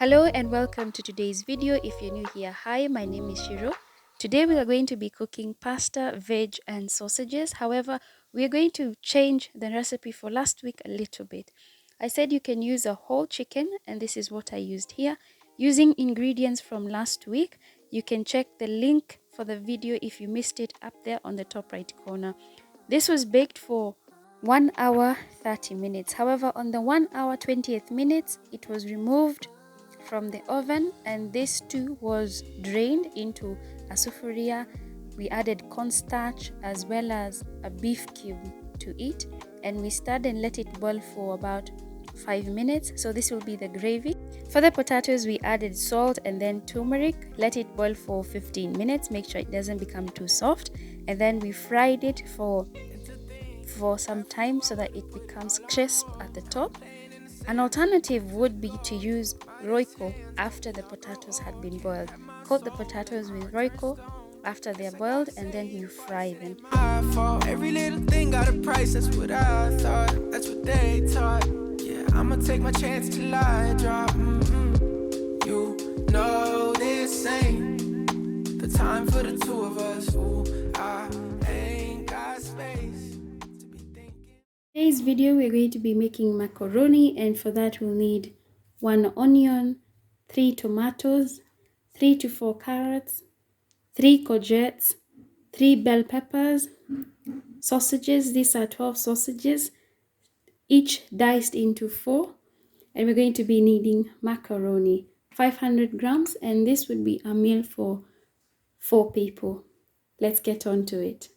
Hello and welcome to today's video. If you're new here, hi, my name is Shiro. Today we are going to be cooking pasta, veg and sausages. However, we are going to change the recipe for last week a little bit. I said you can use a whole chicken and this is what I used here. Using ingredients from last week, you can check the link for the video if you missed it up there on the top right corner. This was baked for 1 hour 30 minutes. However, on the 1 hour 20th minutes, it was removed from the oven and this too was drained into a sufuria. We added cornstarch as well as a beef cube to it, and we stirred and let it boil for about 5 minutes. So this will be the gravy. For the potatoes, we added salt and then turmeric, let it boil for 15 minutes, make sure it doesn't become too soft, and then we fried it for some time so that it becomes crisp at the top. An alternative would be to use Royco after the potatoes had been boiled. Coat the potatoes with Royco after they're boiled and then you fry them. Every little thing got a price, that's what I thought, that's what they taught. Yeah, I'ma take my chance till I drop. You know this ain't the time for the two of us. Ooh, I ain't got space. Today's video we're going to be making macaroni, and for that we'll need 1 onion, 3 tomatoes, 3 to 4 carrots, 3 courgettes, 3 bell peppers, sausages. These are 12 sausages, each diced into 4, and we're going to be needing macaroni, 500 grams, and this would be a meal for 4 people. Let's get on to it.